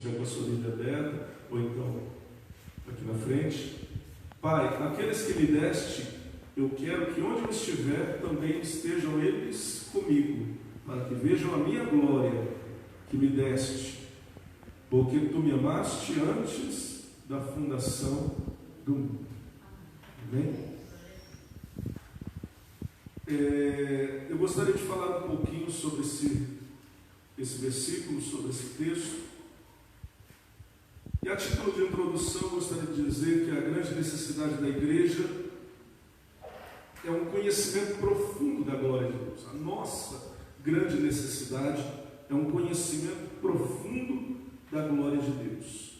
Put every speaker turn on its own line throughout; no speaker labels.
estiver com a sua Bíblia aberta, ou então aqui na frente. Pai, aqueles que me deste, eu quero que onde eu estiver também estejam eles comigo, para que vejam a minha glória que me deste, porque tu me amaste antes da fundação do mundo. Amém? Eu gostaria de falar um pouquinho sobre esse versículo, sobre esse texto. E a título de introdução, eu gostaria de dizer que a grande necessidade da igreja é um conhecimento profundo da glória de Deus. A nossa grande necessidade é um conhecimento profundo da glória de Deus.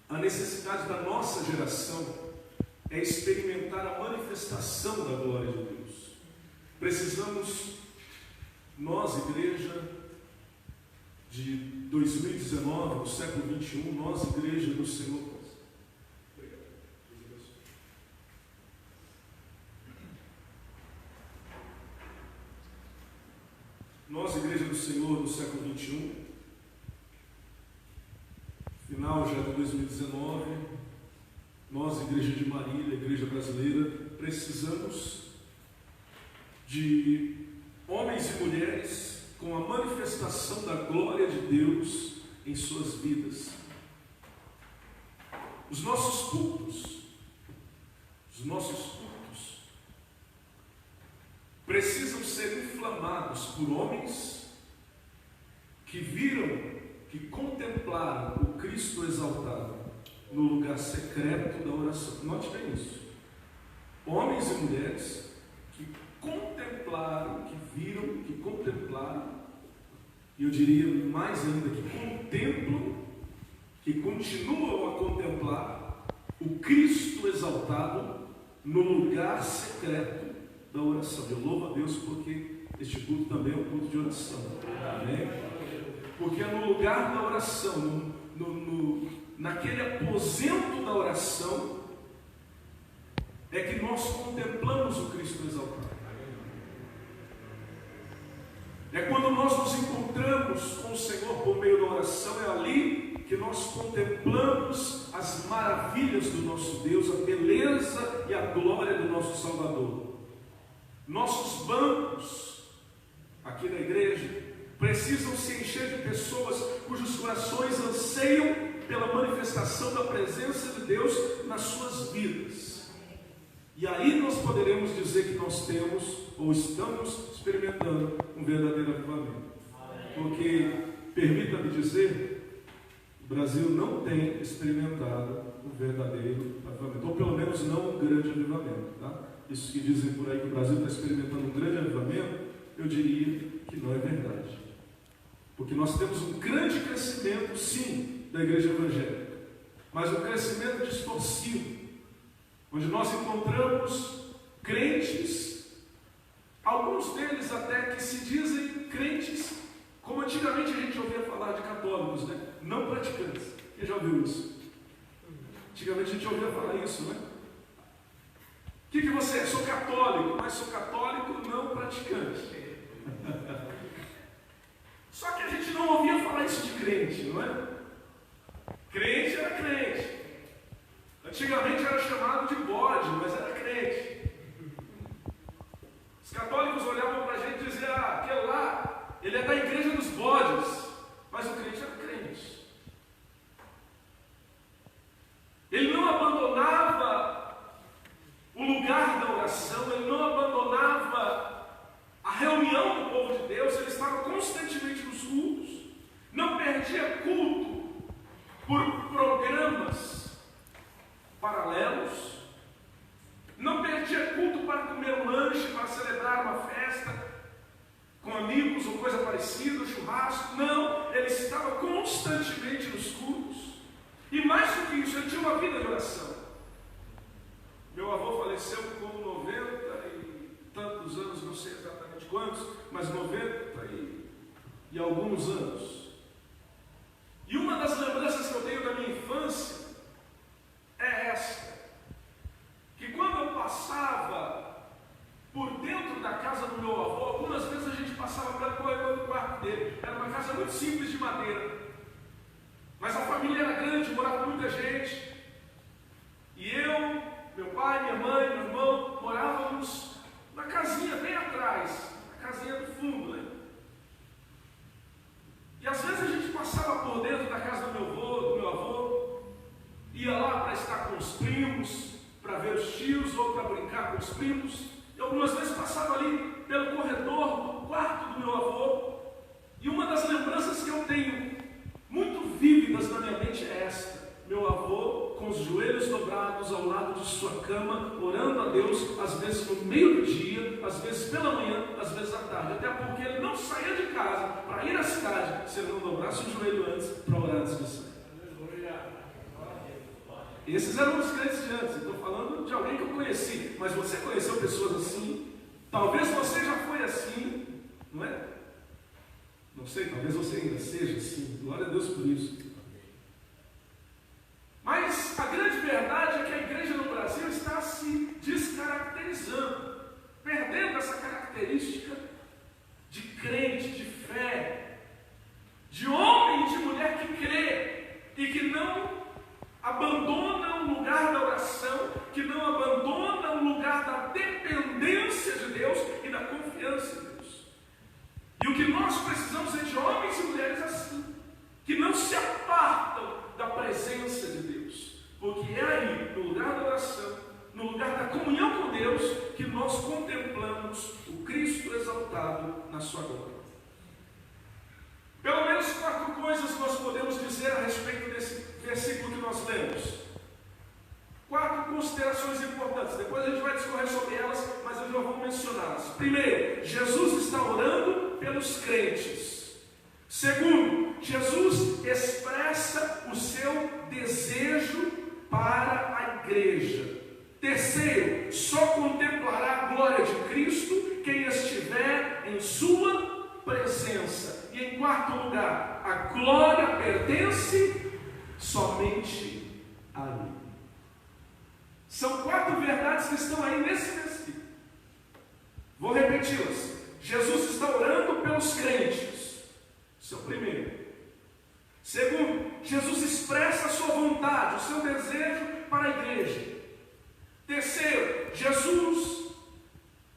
A necessidade da nossa geração é experimentar a manifestação da glória de Deus. Precisamos, nós, igreja de 2019, do século 21, nós, igreja do Senhor. Nós, igreja do Senhor do século 21, final já de 2019, nós, igreja de Marília, igreja brasileira, precisamos de homens e mulheres com a manifestação da glória de Deus em suas vidas. Os nossos cultos precisam ser inflamados por homens que viram, que contemplaram o Cristo exaltado no lugar secreto da oração. Note bem isso. Homens e mulheres que contemplaram, que viram, que contemplaram, e eu diria mais ainda, que contemplam, que continuam a contemplar o Cristo exaltado no lugar secreto da oração. Eu louvo a Deus porque este culto também é um culto de oração. Amém? Porque é no lugar da oração, naquele aposento da oração, é que nós contemplamos o Cristo exaltado. É quando nós nos encontramos com o Senhor por meio da oração, é ali que nós contemplamos as maravilhas do nosso Deus, a beleza e a glória do nosso Salvador. Nossos bancos aqui na igreja precisam se encher de pessoas cujos corações anseiam pela manifestação da presença de Deus nas suas vidas. E aí nós poderemos dizer que nós temos ou estamos experimentando um verdadeiro avivamento. Porque, permita-me dizer, o Brasil não tem experimentado um verdadeiro avivamento, ou pelo menos não um grande avivamento, tá? Isso que dizem por aí que o Brasil está experimentando um grande avivamento, eu diria que não é verdade. Porque nós temos um grande crescimento, sim, da igreja evangélica, mas um crescimento distorcido, onde nós encontramos crentes, alguns deles até que se dizem crentes, como antigamente a gente ouvia falar de católicos, né? Não praticantes. Quem já ouviu isso? Antigamente a gente ouvia falar isso, né? O que você é? Sou católico, mas sou católico não praticante. Só que a gente não ouvia falar isso de crente, não é? Crente era crente. Antigamente era chamado de bode, mas era crente. Os católicos olhavam para a gente e diziam: aquele lá, ele é da igreja dos bodes. Mas o crente era crente. Ele não abandonava o lugar da oração, ele não abandonava a reunião do povo de Deus, ele estava constantemente nos cultos, não perdia culto por programas paralelos, não perdia culto para comer um lanche, para celebrar uma festa com amigos ou coisa parecida, um churrasco. Não, ele estava constantemente nos cultos, e mais do que isso, ele tinha uma vida de oração. Meu avô faleceu com 90 e tantos anos, não sei exatamente quantos, mas 90 e alguns anos. E uma das lembranças que eu tenho da minha infância é esta: que quando eu passava por dentro da casa do meu avô, algumas vezes a gente passava pelo corredor do quarto dele. Era uma casa muito simples de madeira. meus primos. Eu algumas vezes passava ali pelo corredor do quarto do meu avô. E uma das lembranças que eu tenho muito vívidas na minha mente é esta: meu avô com os joelhos dobrados ao lado de sua cama, orando a Deus, às vezes no meio do dia, às vezes pela manhã, às vezes à tarde, até porque ele não saía de casa para ir à cidade se ele não dobrasse o joelho antes para orar antes de sair. Esses eram os crentes de antes. Estou falando de alguém que eu conheci, mas você conheceu pessoas assim? Talvez você já foi assim, não é? Não sei, talvez você ainda seja assim. Glória a Deus por isso. Mas a grande verdade é que a igreja no Brasil está se descaracterizando, perdendo essa característica de crente, de fé, de homem e de mulher que crê e que não abandona o lugar da oração, que não abandona o lugar da dependência de Deus e da confiança em Deus. E o que nós precisamos é de homens e mulheres assim, que não se apartam da presença de Deus, porque é aí, no lugar da oração, no lugar da comunhão com Deus, que nós contemplamos o Cristo exaltado na sua glória. Pelo menos 4 coisas nós podemos dizer a respeito desse versículo que nós lemos. 4 considerações importantes. Depois a gente vai discorrer sobre elas, mas eu já vou mencioná-las. Primeiro, Jesus está orando pelos crentes. Segundo, Jesus expressa o seu desejo para a igreja. Terceiro, só contemplará a glória de Cristo quem estiver em sua presença. E em quarto lugar, a glória pertence somente a Ele. São 4 verdades que estão aí nesse versículo. Vou repeti-las. Jesus está orando pelos crentes. Isso é o primeiro. Segundo, Jesus expressa a sua vontade, o seu desejo para a igreja. Terceiro, Jesus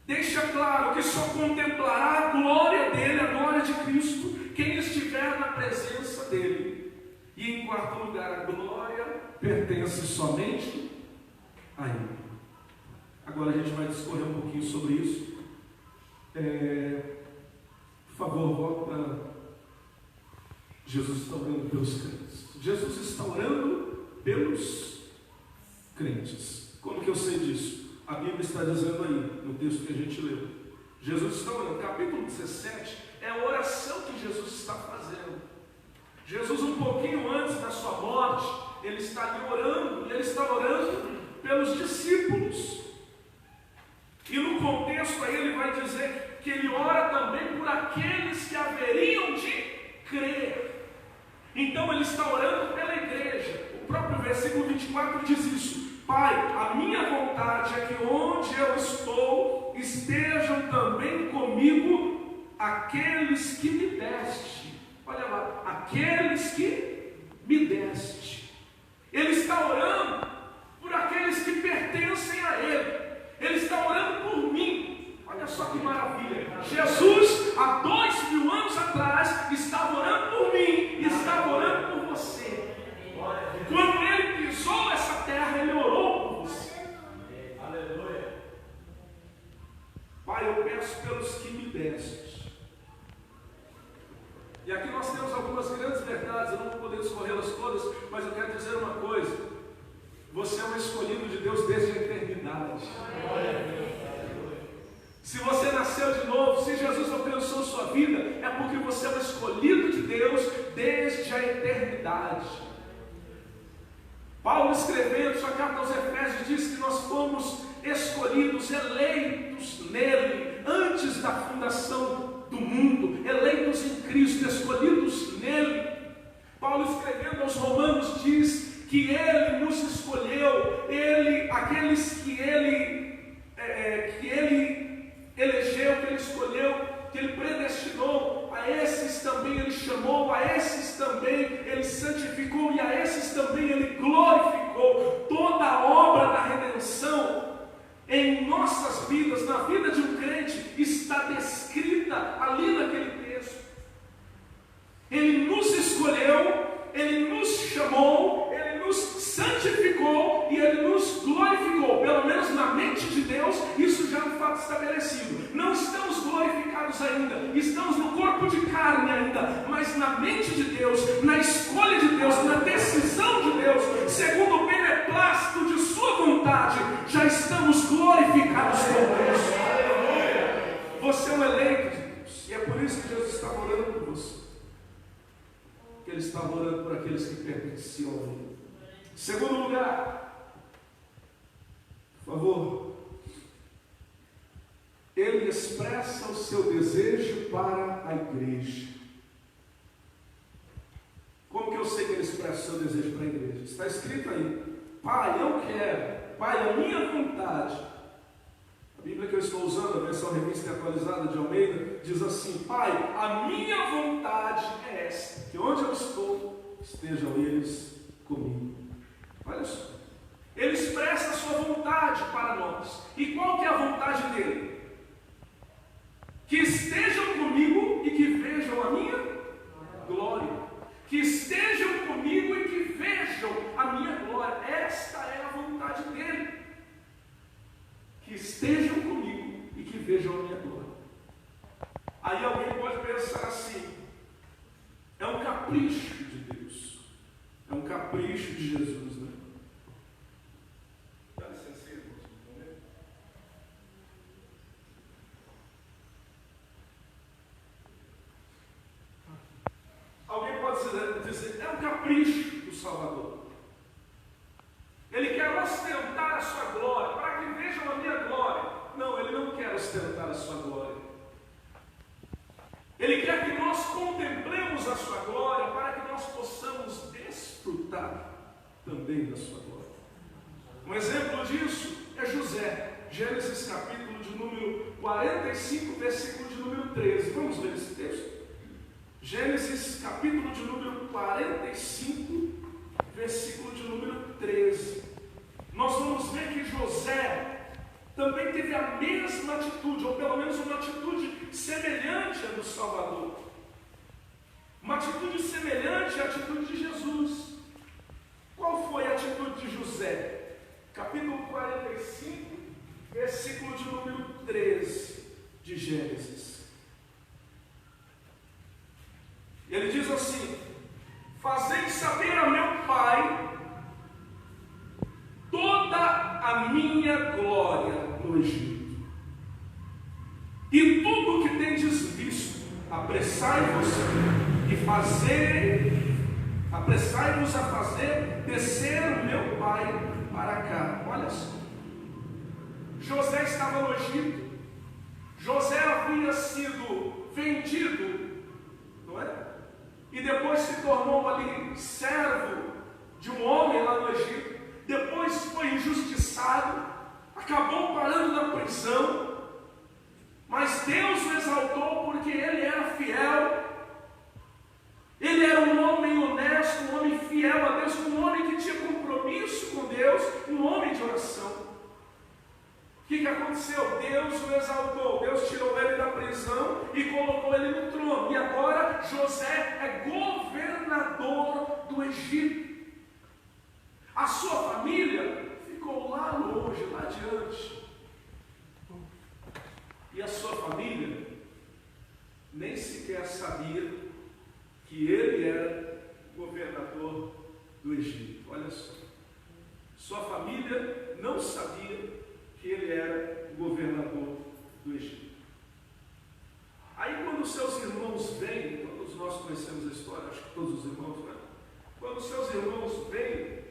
deixa claro que só contemplará a glória dele, a glória de Cristo, quem estiver na presença dele. E em quarto lugar, a glória pertence somente a Ele. Agora a gente vai discorrer um pouquinho sobre isso. Por favor, volta para Jesus está orando pelos crentes. Jesus está orando pelos crentes. Como que eu sei disso? A Bíblia está dizendo aí, no texto que a gente leu. Jesus está orando. Capítulo 17 é a oração que Jesus está fazendo. Jesus, um pouquinho antes da sua morte, ele está ali orando, e ele está orando pelos discípulos. E no contexto aí ele vai dizer que ele ora também por aqueles que haveriam de crer. Então ele está orando pela igreja. O próprio versículo 24 diz isso: Pai, a minha vontade é que onde eu estou, estejam também comigo aqueles que me deste. Olha lá, aqueles que me deste. Ele está orando por aqueles que pertencem a Ele. Ele está orando por mim. Olha só que maravilha. Jesus, há 2000 anos atrás, estava orando por mim e estava orando por você. Quando Ele pisou essa terra, Ele orou por você. Aleluia. Pai, eu peço pelos que me deste. E aqui nós temos algumas grandes verdades, eu não vou poder escorrê-las todas, mas eu quero dizer uma coisa: você é um escolhido de Deus desde a eternidade. Se você nasceu de novo, se Jesus alcançou sua vida, é porque você é um escolhido de Deus desde a eternidade. Paulo, escrevendo sua carta aos Efésios, diz que nós fomos escolhidos, eleitos nele, antes da fundação do mundo, eleitos em Cristo, escolhidos nele. Paulo, escrevendo aos Romanos, diz que Ele nos escolheu, aqueles que Ele elegeu, que Ele escolheu, que Ele predestinou, a esses também Ele chamou, a esses também Ele santificou e a esses também Ele glorificou. Toda a obra da redenção em nossas vidas, na vida de um crente, está descrita ali naquele texto. Ele nos escolheu, Ele nos chamou, Ele nos santificou e Ele nos glorificou. Pelo menos na mente de Deus, mas na mente de Deus, na escolha de Deus, na decisão de Deus, segundo o beneplácito de sua vontade, já estamos glorificados com Deus. Você é um eleito de Deus, e é por isso que Jesus está orando por você. Que Ele está orando por aqueles que pertenciam a Ele. Segundo lugar, por favor, Ele expressa o seu desejo para a igreja. Como que eu sei que Ele expressa o seu desejo para a igreja? Está escrito aí: Pai, eu quero, Pai, a minha vontade. A Bíblia que eu estou usando, a versão revista e atualizada de Almeida, diz assim: Pai, a minha vontade é esta, que onde eu estou, estejam eles comigo. Olha só, Ele expressa a sua vontade para nós. E qual que é a vontade dele? Que estejam comigo e que vejam a minha glória. Que estejam comigo e que vejam a minha glória. Esta é a vontade dele. Que estejam comigo e que vejam a minha glória. Aí alguém pode pensar assim: é um capricho de Deus, é um capricho de Jesus, né? Dá licença, irmãos, um momento. Alguém pode dizer: é um capricho do Salvador. Ele quer ostentar a sua glória, para que vejam a minha glória. Não, Ele não quer ostentar a sua glória. Ele quer que nós contemplemos a sua glória, para que nós possamos desfrutar também da sua glória. Um exemplo disso é José. Gênesis capítulo de número 45, versículo de número 13. Vamos ler esse texto? Gênesis capítulo de número 45, versículo de número 13. Nós vamos ver que José também teve a mesma atitude, ou pelo menos uma atitude semelhante à do Salvador. Uma atitude semelhante à atitude de Jesus. Qual foi a atitude de José? Capítulo 45, versículo de número 13 de Gênesis. Ele diz assim: fazei saber a meu pai toda a minha glória no Egito, e tudo o que tendes visto, apressai-vos a fazer descer o meu pai para cá. Olha só, José estava no Egito. José havia sido vendido, não é? E depois se tornou ali servo de um homem lá no Egito. Depois foi injustiçado, acabou parando na prisão, mas Deus o exaltou porque ele era fiel. Ele era um homem honesto, um homem fiel a Deus, um homem que tinha compromisso com Deus, um homem de oração. O que aconteceu? Deus o exaltou, Deus tirou ele da prisão e colocou ele no trono. E agora José é governador do Egito. A sua família ficou lá longe, lá adiante. E a sua família nem sequer sabia que ele era governador do Egito. Olha só. Sua família não sabia que ele era governador do Egito. Aí quando seus irmãos vêm, todos nós conhecemos a história, acho que todos os irmãos, né? Quando seus irmãos vêm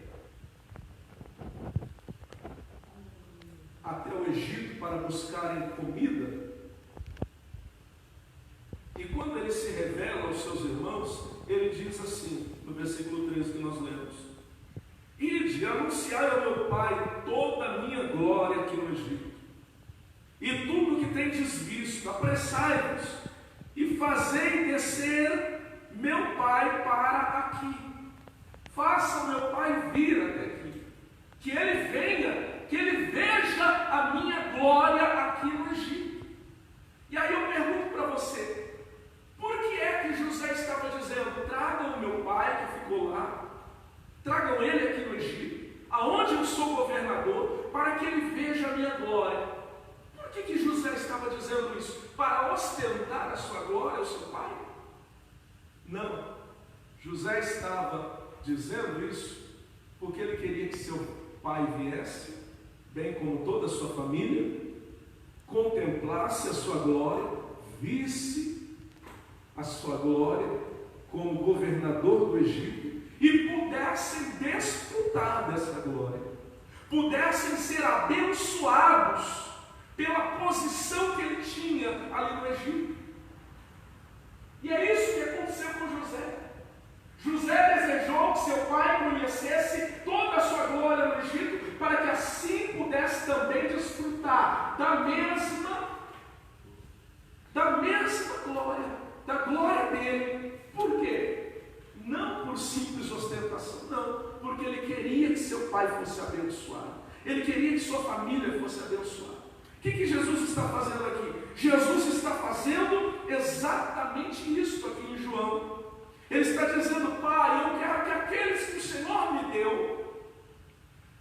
até o Egito para buscarem comida, e quando ele se revela aos seus irmãos, ele diz assim, no versículo 13 que nós lemos: ide, anunciai ao meu pai toda a minha glória aqui no Egito, e tudo o que tendes visto, apressai-vos, e fazei descer meu pai para aqui. Faça o meu pai vir até aqui, que ele venha, que ele veja a minha glória aqui no Egito. E aí eu pergunto para você, por que é que José estava dizendo: tragam o meu pai que ficou lá, tragam ele aqui no Egito, aonde eu sou governador, para que ele veja a minha glória? Por que José estava dizendo isso? Para ostentar a sua glória ao seu pai? Não. José estava dizendo isso porque ele queria que seu pai viesse, bem como toda a sua família, contemplasse a sua glória, visse a sua glória como governador do Egito e pudessem desfrutar dessa glória, pudessem ser abençoados pela posição que ele tinha ali no Egito. E é isso que aconteceu com José. José desejou que seu pai conhecesse toda a sua glória no Egito, para que assim pudesse também desfrutar da mesma glória, da glória dele. Por quê? Não por simples ostentação, não, porque ele queria que seu pai fosse abençoado, ele queria que sua família fosse abençoada. O que Jesus está fazendo aqui? Jesus está fazendo exatamente isso aqui em João. Ele está dizendo: Pai, eu quero que aqueles que o Senhor me deu,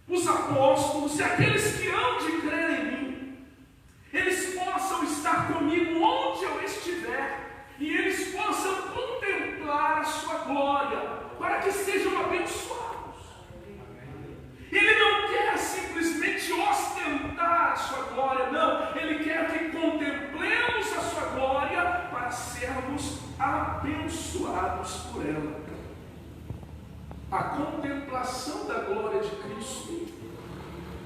os apóstolos e aqueles que hão de crer em mim, eles possam estar comigo onde eu estiver, e eles possam contemplar a sua glória, para que sejam abençoados. Ele não quer simplesmente ostentar a sua glória, não. Ele quer que contemplemos a sua glória para sermos abençoados por ela. A contemplação da glória de Cristo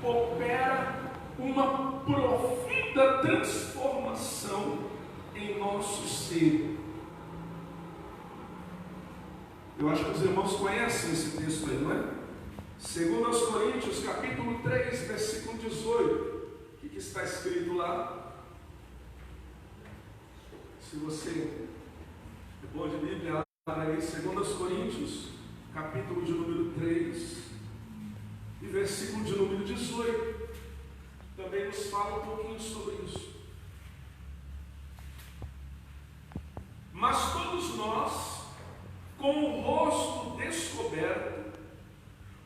opera uma profunda transformação em nosso ser. Eu acho que os irmãos conhecem esse texto aí, não é? 2 Coríntios, capítulo 3, versículo 18. O que está escrito lá? Se você é bom de Bíblia, abra aí 2 Coríntios, capítulo de número 3, e versículo de número 18. Também nos fala um pouquinho sobre isso. Mas todos nós, com o rosto descoberto,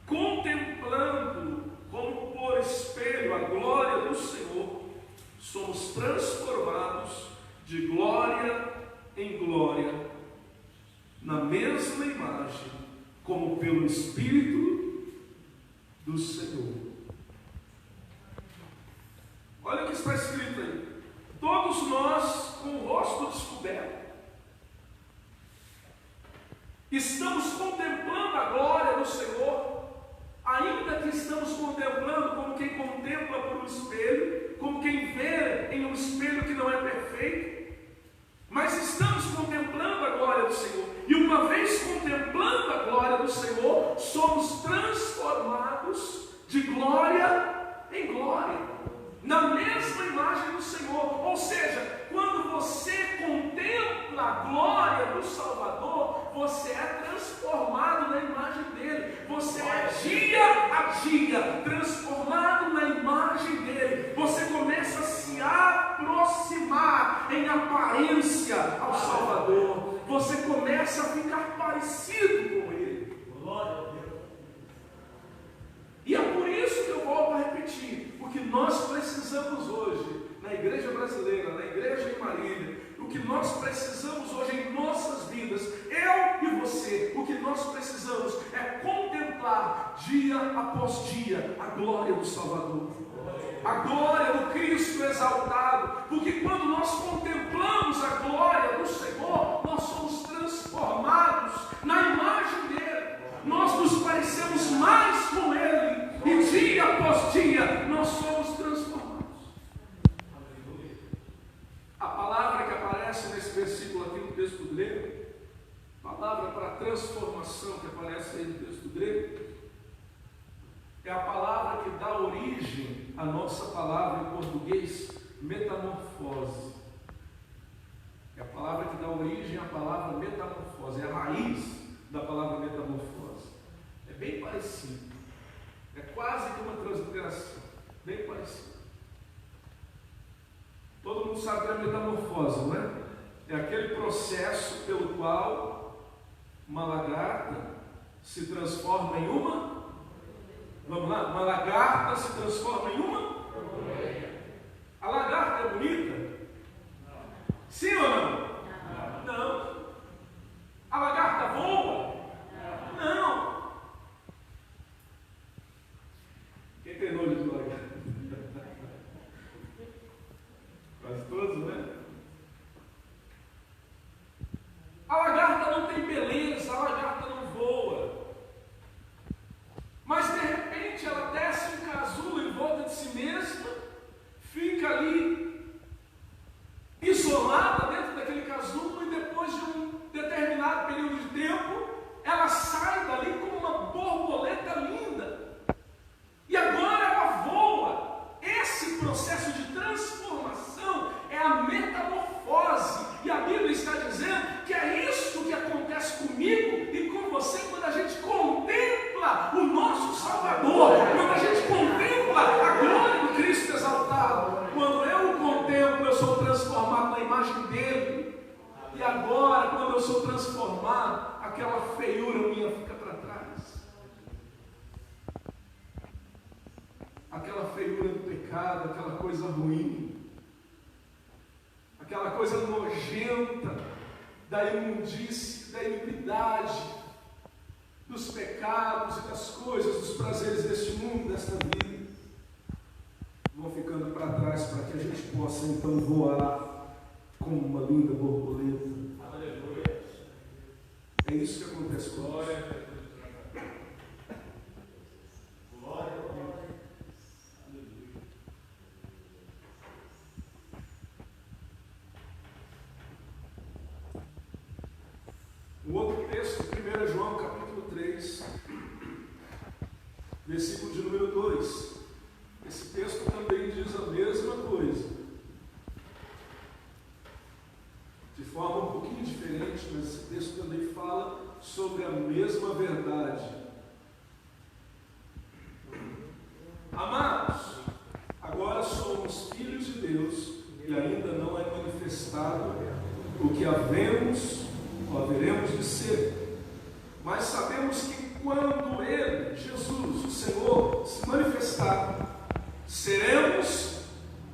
contemplando como por espelho a glória do Senhor, somos transformados de glória em glória, na mesma imagem, como pelo Espírito do Senhor. Olha o que está escrito aí: todos nós com o rosto descoberto, estamos contemplando a glória do Senhor, ainda que estamos contemplando como quem contempla por um espelho, como quem vê em um espelho que não é perfeito, mas estamos contemplando a glória do Senhor, e uma vez contemplando a glória do Senhor, somos transformados de glória em glória, na mesma imagem do Senhor. Ou seja, quando você contempla a glória do Salvador, você é transformado na imagem dele, você é dia a dia transformado na imagem dele, você começa a se aproximar em aparência ao Salvador, você começa a ficar parecido com ele. Glória a Deus. E é por isso que eu volto a repetir: o que nós precisamos hoje na igreja brasileira, na igreja em Marília, o que nós precisamos hoje em nossas vidas, eu e você, o que nós precisamos é contemplar dia após dia a glória do Salvador, a glória do Cristo exaltado, porque quando nós contemplamos a glória do Senhor, nós somos transformados na imagem dele, nós nos parecemos mais com ele, e dia após dia nós somos transformados. A palavra que aparece nesse versículo aqui no texto grego, a palavra para transformação que aparece aí no texto grego, é a palavra que dá origem à nossa palavra em português, metamorfose. É a palavra que dá origem à palavra metamorfose, é a raiz da palavra metamorfose. É bem parecido, é quase que uma transliteração, bem parecido. Todo mundo sabe que é a metamorfose, não é? É aquele processo pelo qual uma lagarta se transforma em uma. Vamos lá? Uma lagarta se transforma em uma. A lagarta é bonita? Sim ou não? Não. A da imundície, da iniquidade, dos pecados e das coisas, dos prazeres deste mundo, desta vida, vão ficando para trás para que a gente possa então voar como uma linda borboleta. Aleluia. É isso que acontece com nós. Um outro texto, 1 João capítulo 3, versículo de número 2. Esse texto também diz a mesma coisa, de forma um pouquinho diferente, mas esse texto também fala sobre a mesma verdade. Amados, agora somos filhos de Deus e ainda não é manifestado o que havemos ou haveremos de ser, mas sabemos que quando Ele, Jesus, o Senhor, se manifestar, seremos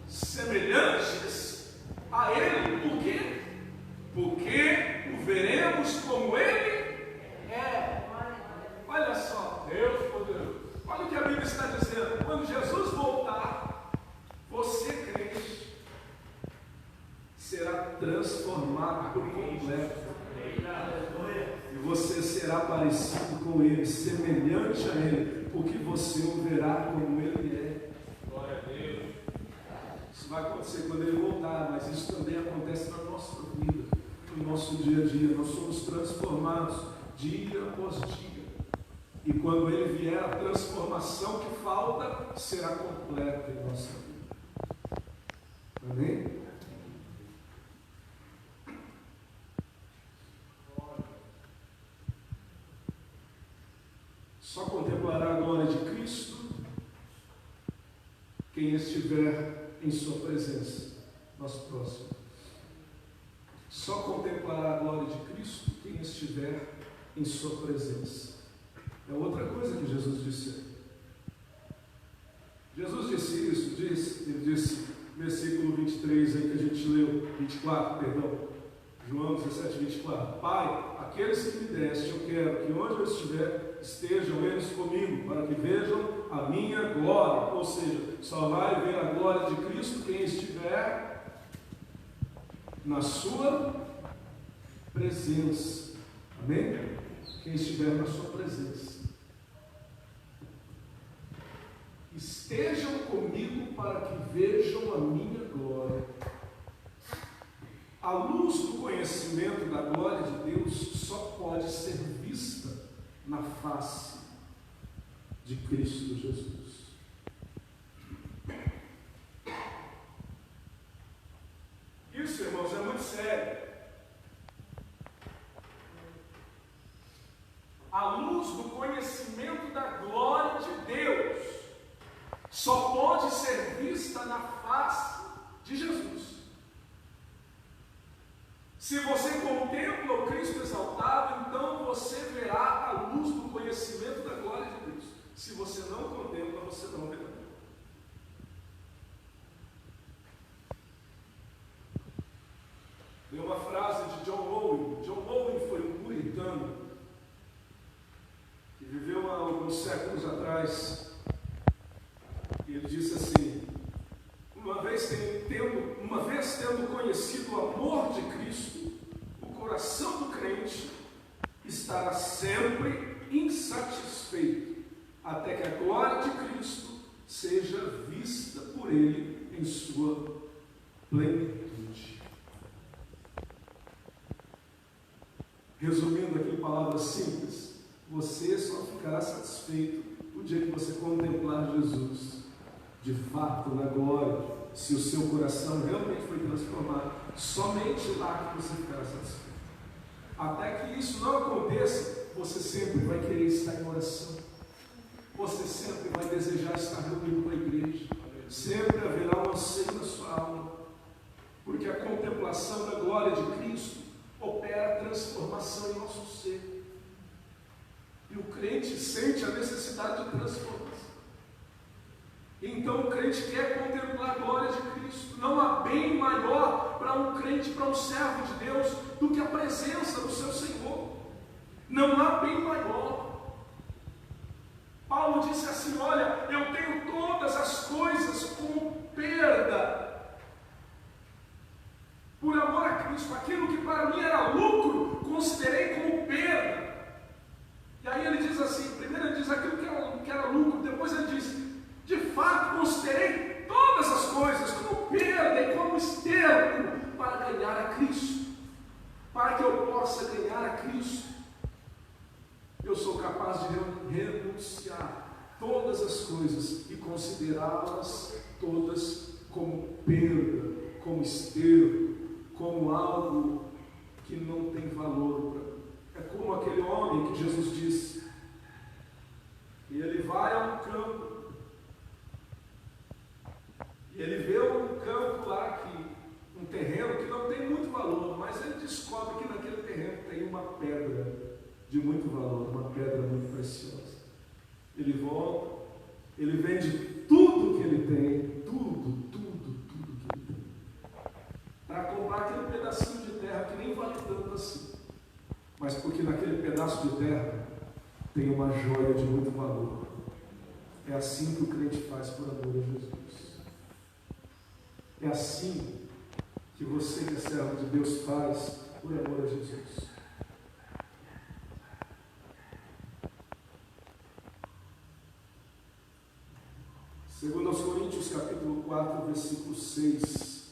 semelhantes a Ele. Por quê? Porque o veremos como Ele é. Olha só, Deus poderoso. Olha o que a Bíblia está dizendo. Quando Jesus voltar, você, crente, será transformado por completo. E você será parecido com Ele, semelhante a Ele, porque você o verá como Ele é. Glória a Deus. Isso vai acontecer quando Ele voltar, mas isso também acontece na nossa vida, no nosso dia a dia. Nós somos transformados dia após dia. E quando Ele vier, a transformação que falta será completa em nossa vida. Amém? Só contemplará a glória de Cristo quem estiver em sua presença. Nosso próximo. Só contemplará a glória de Cristo quem estiver em sua presença. É outra coisa que Jesus disse. Jesus disse isso, ele disse, versículo 23 aí que a gente leu, 24, perdão. João 17, 24. Pai, aqueles que me deste, eu quero que onde eu estiver, estejam eles comigo, para que vejam a minha glória. Ou seja, só vai ver a glória de Cristo quem estiver na sua presença. Amém? Quem estiver na sua presença. Estejam comigo para que vejam a minha glória. A luz do conhecimento da glória de Deus só pode ser vista na face de Cristo Jesus. Isso, irmãos, é muito sério. A luz do conhecimento da glória de Deus só pode ser vista na face de Jesus. Se você contempla o Cristo exaltado, então você verá a luz do conhecimento da glória de Deus. Se você não contempla, você não verá. Tem uma frase de John Owen. John Owen foi um puritano que viveu há alguns séculos atrás. E ele disse assim: uma vez tendo conhecido o amor de Cristo, o coração do crente estará sempre insatisfeito, até que a glória de Cristo seja vista por ele em sua plenitude. Resumindo aqui em palavras simples, você só ficará satisfeito o dia que você contemplar Jesus de fato na glória. Se o seu coração realmente foi transformado, somente lá que você ficará satisfeito. Até que isso não aconteça, você sempre vai querer estar em oração, você sempre vai desejar estar reunido com a igreja, sempre haverá um anseio na sua alma, porque a contemplação da glória de Cristo opera transformação em nosso ser, e o crente sente a necessidade de transformação. Então o crente quer contemplar a glória de Cristo. Não há bem maior para um crente, para um servo de Deus, do que a presença do seu Senhor. Não há bem maior. Paulo disse assim: olha, eu tenho todas as coisas como perda por amor a Cristo. Aquilo que para mim era lucro, considerei como perda. E aí ele diz assim, primeiro ele diz aquilo que era lucro, depois ele diz, de fato considerei todas as coisas como perda e como esterco para ganhar a Cristo. Para que eu possa ganhar a Cristo, eu sou capaz de renunciar todas as coisas e considerá-las todas como perda, como esterco, como algo que não tem valor para mim. É como aquele homem que Jesus disse, e ele vai a um campo, e ele vê um campo lá, um terreno que não tem muito valor, mas ele descobre que naquele terreno tem uma pedra de muito valor, uma pedra muito preciosa. Ele volta, ele vende tudo que ele tem, tudo que ele tem, para comprar aquele pedacinho de terra que nem vale tanto assim, mas porque naquele pedaço de terra tem uma joia de muito valor. É assim que o crente faz por amor a Jesus. É assim que você, que é servo de Deus, faz por amor a Jesus. Segundo aos Coríntios, capítulo 4, versículo 6.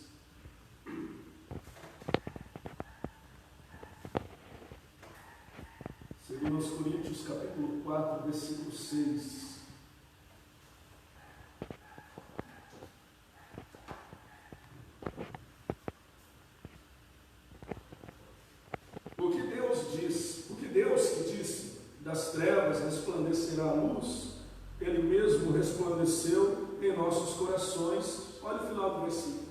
Segundo aos Coríntios, capítulo 4, versículo 6. Porque Deus que disse, das trevas resplandecerá a luz, Ele mesmo resplandeceu em nossos corações, olha o final do versículo,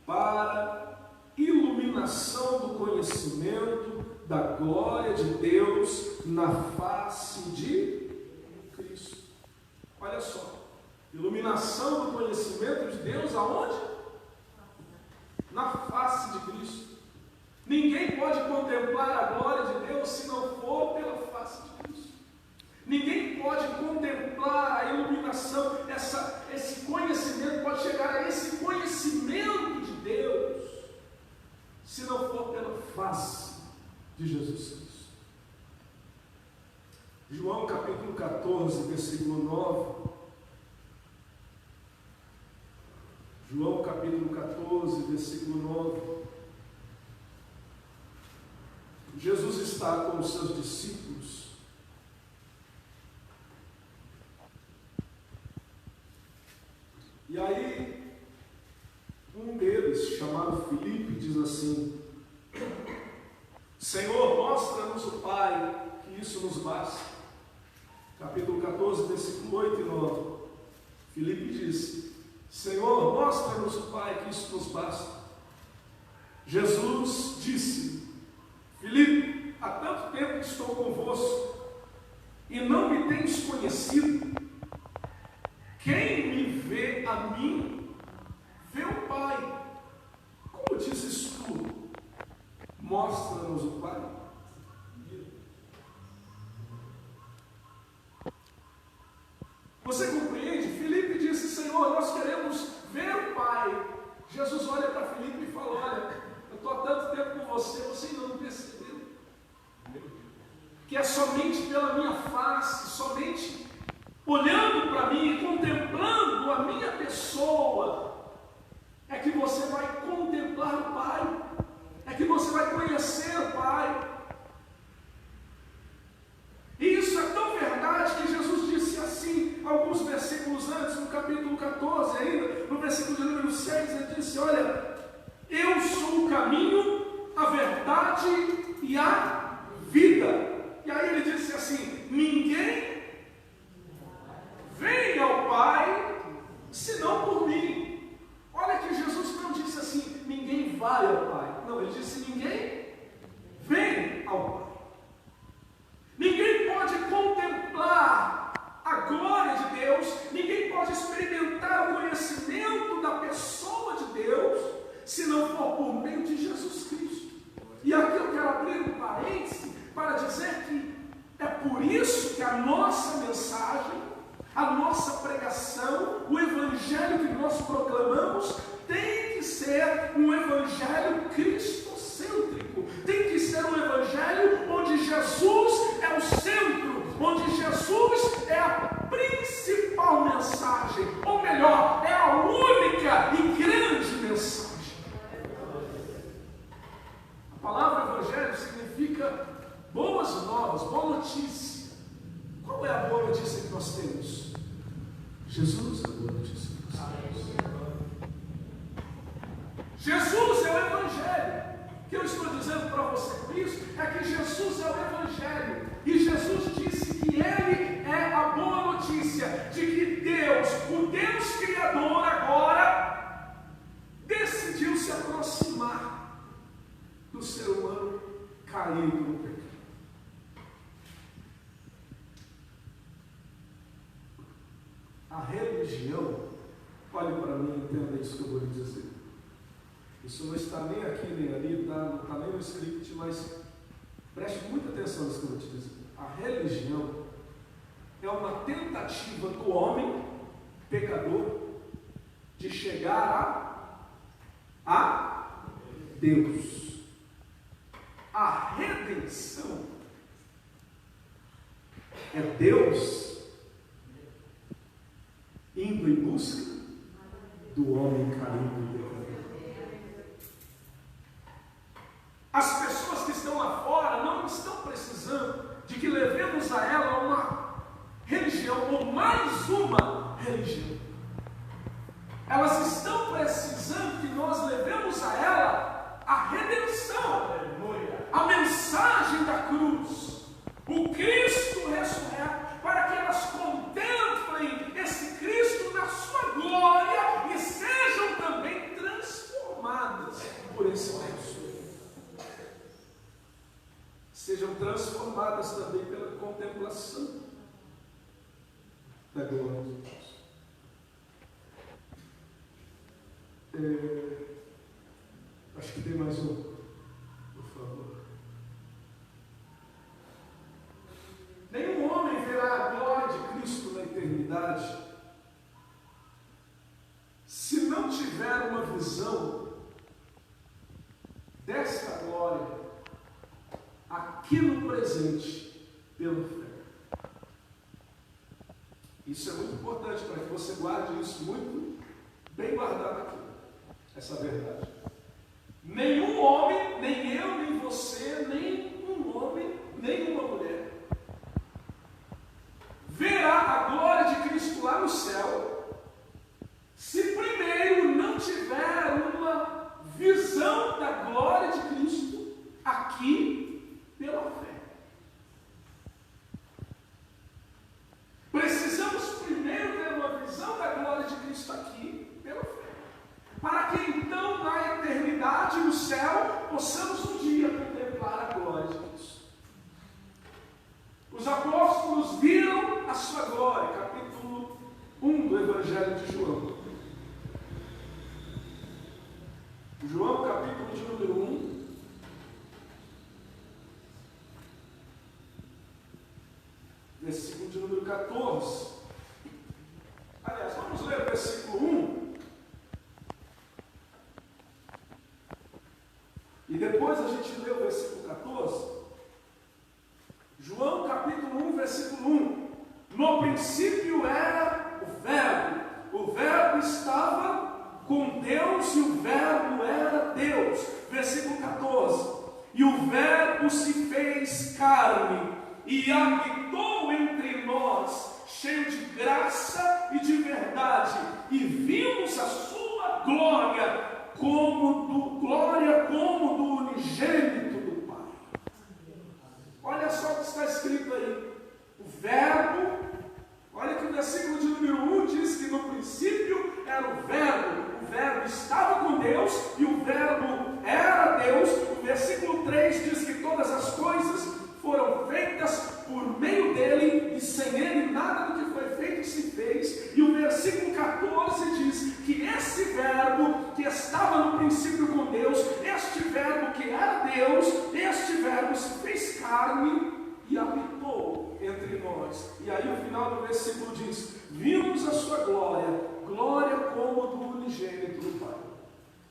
para iluminação do conhecimento da glória de Deus na face de Cristo. Olha só, iluminação do conhecimento de Deus aonde? Na face de Cristo. Ninguém pode contemplar a glória de Deus se não for pela face de Cristo. Ninguém pode contemplar a iluminação, esse conhecimento, pode chegar a esse conhecimento de Deus, se não for pela face de Jesus Cristo. João capítulo 14, versículo 9. João capítulo 14, versículo 9. Jesus está com os seus discípulos. E aí, um deles, chamado Filipe, diz assim: Senhor, mostra-nos o Pai, que isso nos basta. Capítulo 14, versículo 8 e 9. Filipe disse: Senhor, mostra-nos o Pai, que isso nos basta. Jesus disse: Filipe, há tanto tempo que estou convosco e não me tens conhecido. Quem me vê a mim, vê o Pai. Como dizes tu, mostra-nos o Pai? Você compreende? Filipe disse: Senhor, nós queremos ver o Pai. Jesus olha para Filipe e fala: olha, eu estou há tanto tempo com você, você ainda não percebeu que é somente pela minha face, somente olhando para mim e contemplando a minha pessoa, é que você vai contemplar o Pai, é que você vai conhecer o Pai. E isso é tão verdade que Jesus disse assim, alguns versículos antes, no capítulo 14 ainda, no versículo de número 6, ele disse: olha, eu sou o caminho, a verdade e a vida. E aí ele disse assim: ninguém vem ao Pai senão por mim. Olha que Jesus não disse assim, ninguém vai ao Pai. Não, ele disse: ninguém vem ao Pai. Ninguém pode contemplar a glória de Deus, ninguém pode experimentar o conhecimento da pessoa de Deus, se não for por meio de Jesus Cristo. E aqui eu quero nossa mensagem, a nossa pregação, o evangelho que nós proclamamos, tem que ser um evangelho cristocêntrico. Tem que ser um evangelho onde Jesus é o centro, onde Jesus é a principal mensagem, ou melhor, é a única e grande mensagem. A palavra evangelho significa boas novas, boa notícia. Qual é a boa notícia que nós temos? Jesus é a boa notícia que nós temos. Jesus é o evangelho. O que eu estou dizendo para você com isso é que Jesus é o evangelho. E Jesus disse que Ele é a boa notícia de que Deus, o Deus Criador, agora decidiu se aproximar do ser humano caído no pecado. A religião, olhe para mim e entenda isso que eu vou lhe dizer. Isso não está nem aqui nem ali, não está nem no script, mas preste muita atenção nisso que eu vou te dizer. A religião é uma tentativa do homem pecador de chegar a Deus. A redenção é Deus indo em busca do homem caído e pecador. As pessoas que estão lá fora não estão precisando de que levemos a ela uma religião ou mais uma religião. Elas estão precisando que nós levemos a ela a redenção, a mensagem da cruz, o Cristo ressurreto, para que elas contemplem esse Cristo na sua glória e sejam também transformadas por esse Cristo. Sejam transformadas também pela contemplação da glória de Deus. Acho que tem mais um, por favor. Nenhum homem verá a glória de Cristo na eternidade se não tiver uma visão desta glória aqui no presente, pela fé. Isso é muito importante para que você guarde isso muito bem guardado aqui, essa verdade. Nenhum homem, nem eu, nem você, nem um homem, nem uma mulher, verá a glória de Cristo lá no céu, se primeiro não tiver uma visão da glória de Cristo aqui pela fé. Precisamos primeiro ter uma visão da glória de Cristo aqui pela fé, para que então na eternidade, no céu, possamos um dia contemplar a glória de Cristo. Os apóstolos viram a sua glória, capítulo 1 do Evangelho de João. João, capítulo de número 1. Versículo de número 14. Aliás, vamos ler o versículo 1. E depois a gente lê o versículo 14. João capítulo 1, versículo 1. No princípio era o verbo estava com Deus e o verbo era Deus. Versículo 14. E o verbo se fez carne e habitou entre nós, cheio de graça e de verdade, e vimos a sua glória como do unigênito do Pai. Olha só o que está escrito aí. O verbo, olha que o versículo de número 1 diz que no princípio era o verbo estava com Deus e o verbo era Deus. O versículo 3 diz que todas as coisas foram feitas por meio dele, e sem ele nada do que foi feito e habitou entre nós. E aí o final do versículo diz: vimos a sua glória, glória como do unigênito do Pai.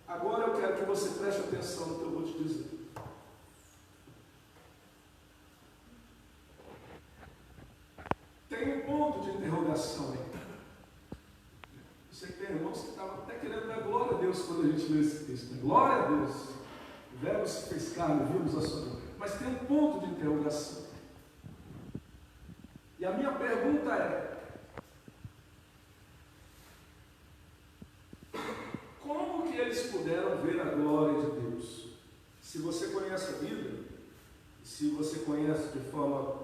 Agora eu quero que você preste atenção no que eu vou te dizer. Tem um ponto de interrogação aí. Você tem irmãos que estavam até querendo dar glória a Deus quando a gente lê esse texto. Glória a Deus. O verbo se fez carne, vimos a sua glória. Mas tem um ponto de interrogação. E a minha pergunta é: como que eles puderam ver a glória de Deus? Se você conhece a Bíblia, se você conhece de forma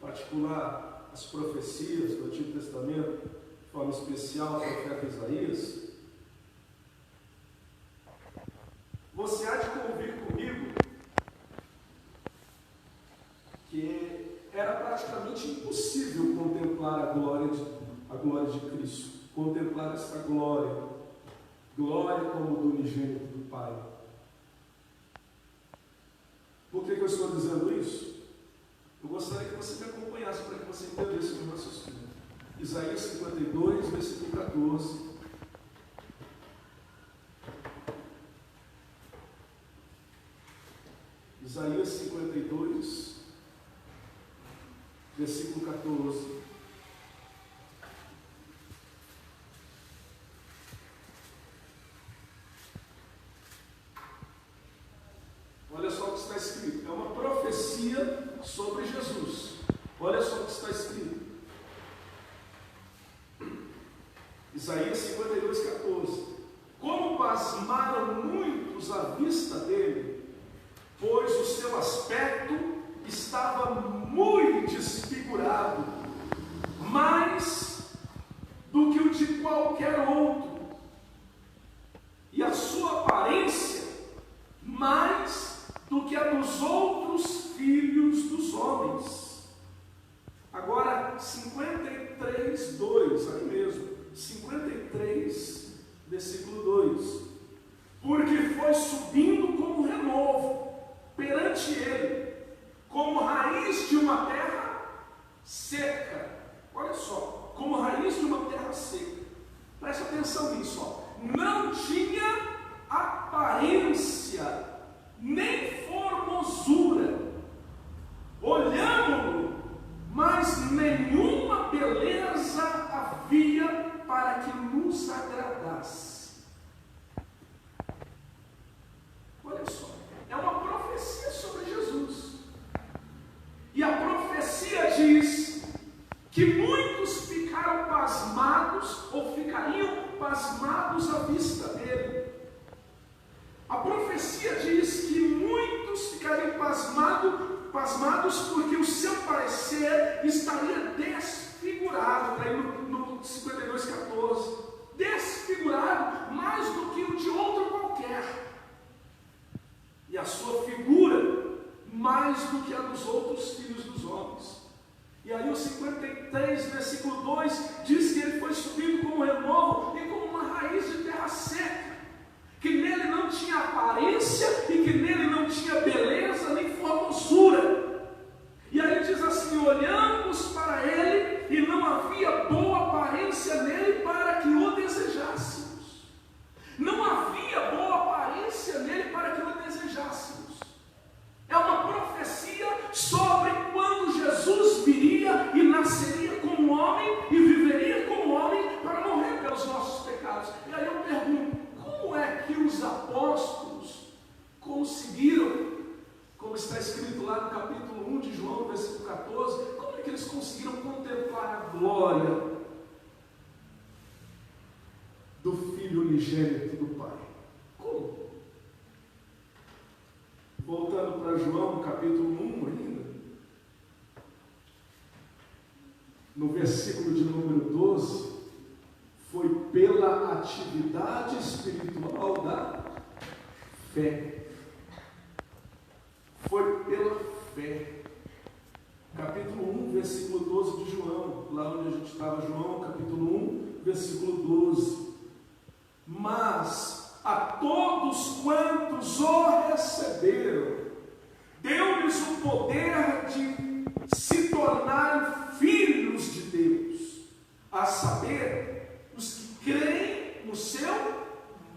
particular as profecias do Antigo Testamento, de forma especial o profeta Isaías, você há de convir comigo que era praticamente impossível contemplar a glória de Cristo, contemplar essa glória como do unigênito do Pai. Por que eu estou dizendo isso? Eu gostaria que você me acompanhasse para que você entendesse o meu raciocínio. Isaías 52, versículo 14. Isaías 52, versículo 14. Olha só o que está escrito. É uma profecia sobre Jesus. Olha só o que está escrito. Isaías 52, 14. Como pasmaram muitos à vista dele, pois o seu aspecto estava muito desfigurado, mais do que o de qualquer outro, e a sua aparência mais do que a dos outros filhos dos homens. Agora 53, 2, aí mesmo, 53, versículo 2. Porque foi subindo como renovo perante ele, como raiz de uma terra seca. Olha só, como raiz de uma terra seca. Preste atenção nisso, ó. Não tinha aparência, nem formosura, olhando-o, mas nenhuma beleza havia para que nos agradasse. Olha só, é uma profecia sobre Jesus. E a profecia diz que muitos ficaram pasmados, ou ficariam pasmados à vista dele. A profecia diz que muitos ficariam pasmados porque o seu parecer estaria desfigurado. Está aí no 52, 14. Desfigurado mais do que o de outro qualquer. E a sua figura mais do que a dos outros filhos dos homens. E aí o 53, versículo 2, diz que ele foi subido como renovo e como uma raiz de terra seca, que nele não tinha aparência e que nele não tinha beleza nem formosura. E aí diz assim: olhamos para ele e não havia boa aparência nele para que o desejássemos. Não havia boa aparência nele para que o desejássemos. É uma profecia sobre quando Jesus viria e nasceria como homem e viveria como homem para morrer pelos nossos pecados. E aí eu pergunto, como é que os apóstolos conseguiram, como está escrito lá no capítulo 1 de João, versículo 14, como é que eles conseguiram contemplar a glória do Filho unigênito do Pai? Como? Voltando para João, no capítulo 1 ainda, no versículo de número 12, foi pela atividade espiritual da fé. Foi pela fé. Capítulo 1, versículo 12 de João, lá onde a gente estava, João, capítulo 1, versículo 12. Mas a todos quantos o receberam, deu-lhes o poder de a saber, os que creem no seu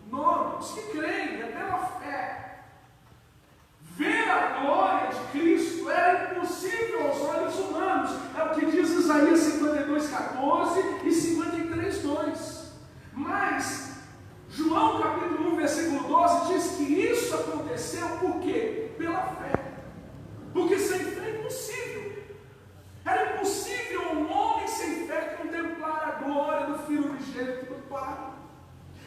nome, os que creem, é pela fé. Ver a glória de Cristo era impossível aos olhos humanos, é o que diz Isaías 52:14 e 53:2. Mas João capítulo 1, versículo 12 diz que isso aconteceu por quê? Pela fé. Porque sem fé é impossível. Era impossível um homem sem fé contemplar a glória do Filho unigênito do Pai.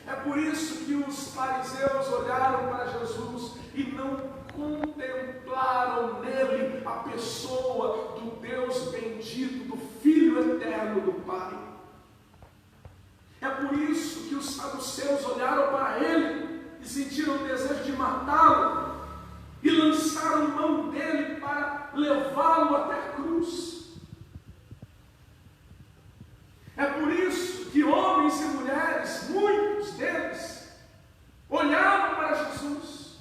É por isso que os fariseus olharam para Jesus e não contemplaram nele a pessoa do Deus bendito, do Filho eterno do Pai. É por isso que os saduceus olharam para ele e sentiram o desejo de matá-lo e lançaram mão dele para levá-lo até a cruz. É por isso que homens e mulheres, muitos deles, olharam para Jesus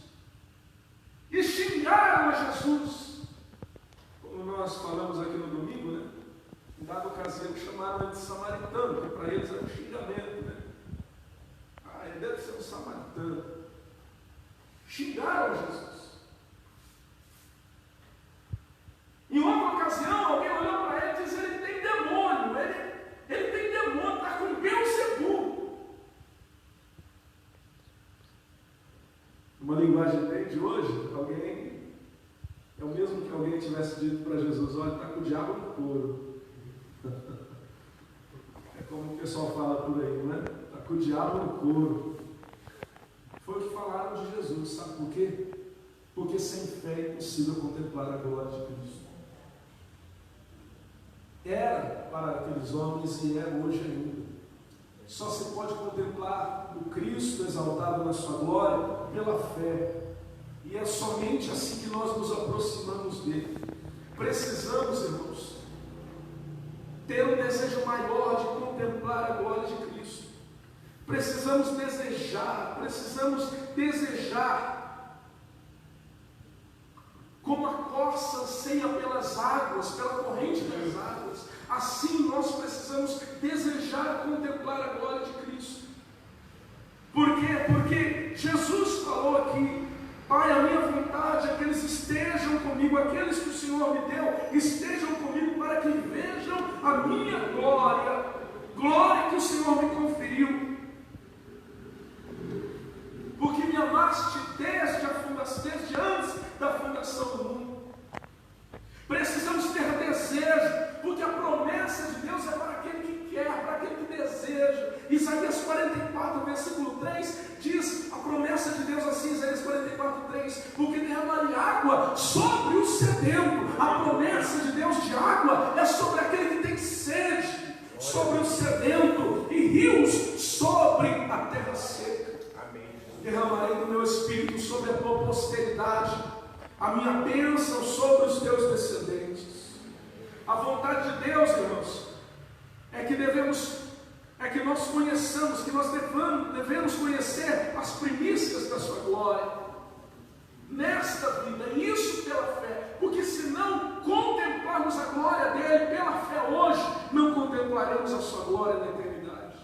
e xingaram a Jesus. Como nós falamos aqui no domingo, né? Em dada ocasião chamaram ele de samaritano, que para eles era um xingamento, né? Ah, ele deve ser um samaritano. Xingaram a Jesus. Em outra ocasião, alguém olhou para ele e disse: ele tem demônio, ele tem demônio, está com Beelzebul. Uma linguagem bem de hoje, alguém, é o mesmo que alguém tivesse dito para Jesus: olha, está com o diabo no couro. É como o pessoal fala por aí, não é? Está com o diabo no couro. Foi o que falaram de Jesus, sabe por quê? Porque sem fé é impossível contemplar a glória de Cristo. Era para aqueles homens e é hoje ainda. Só se pode contemplar o Cristo exaltado na sua glória pela fé. E é somente assim que nós nos aproximamos dele. Precisamos, irmãos, ter um desejo maior de contemplar a glória de Cristo. Precisamos desejar como a corça anseia pelas águas, pela corrente das águas, assim nós precisamos desejar contemplar a glória de Cristo. Por quê? Porque Jesus falou aqui: Pai, a minha vontade é que eles estejam comigo, aqueles que o Senhor me deu, estejam comigo para que vejam a minha glória, glória que o Senhor me conferiu. Porque me amaste desde antes da fundação do mundo. Precisamos ter desejo, porque a promessa de Deus é para aquele que quer, para aquele que deseja. Isaías 44, versículo 3 diz a promessa de Deus assim, Isaías 44, 3: porque derramarei água sobre o sedento. A promessa de Deus de água é sobre aquele que tem sede, sobre o sedento, e rios sobre a terra seca. Derramarei do meu espírito sobre a tua posteridade, a minha bênção sobre os teus descendentes. A vontade de Deus, irmãos, é que nós conheçamos, que nós devemos conhecer as primícias da sua glória nesta vida, e isso pela fé, porque se não contemplarmos a glória dele pela fé hoje, não contemplaremos a sua glória na eternidade.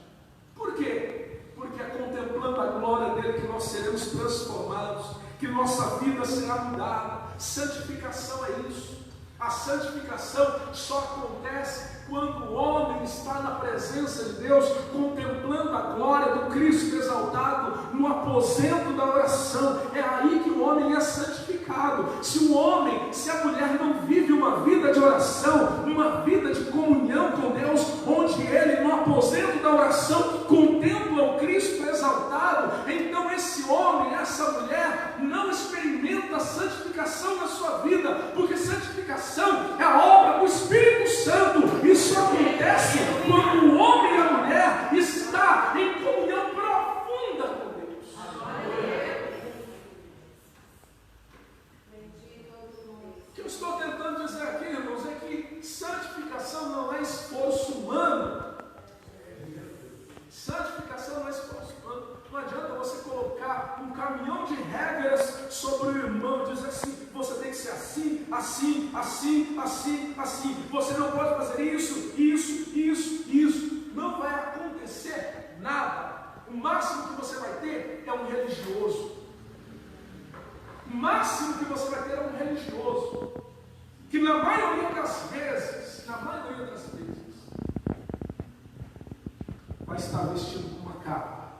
Por quê? Porque é contemplando a glória dele que nós seremos transformados, que nossa vida será mudada. Santificação é isso. A santificação só acontece quando o homem está na presença de Deus, contemplando a glória do Cristo exaltado no aposento da oração. É aí que o homem é santificado. Se a mulher não vive uma vida de oração, uma vida de comunhão com Deus, onde ele no aposento da oração contempla o Cristo exaltado, então esse homem, essa mulher não experimenta santificação na sua vida, porque santificação é a obra do Espírito Santo. Isso acontece quando o homem e a mulher está em comunhão profunda com Deus. O que eu estou tentando dizer aqui, irmãos, é que santificação não é esforço humano. Santificação vai estar vestido com uma capa.